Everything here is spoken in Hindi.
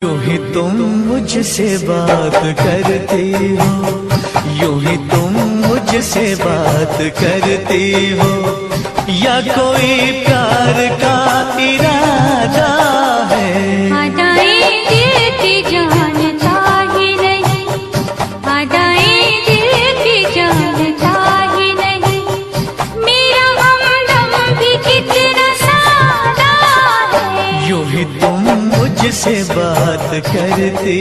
यूं ही तुम मुझसे बात करती हो, यूं ही तुम मुझसे बात करती हो, या कोई प्यार का इरादा है। अदाएं दिल की जानता ही नहीं, अदाएं दिल की जानता ही नहीं, मेरा हमदम भी कितना सादा है। यूं ही तुम मुझसे बात करती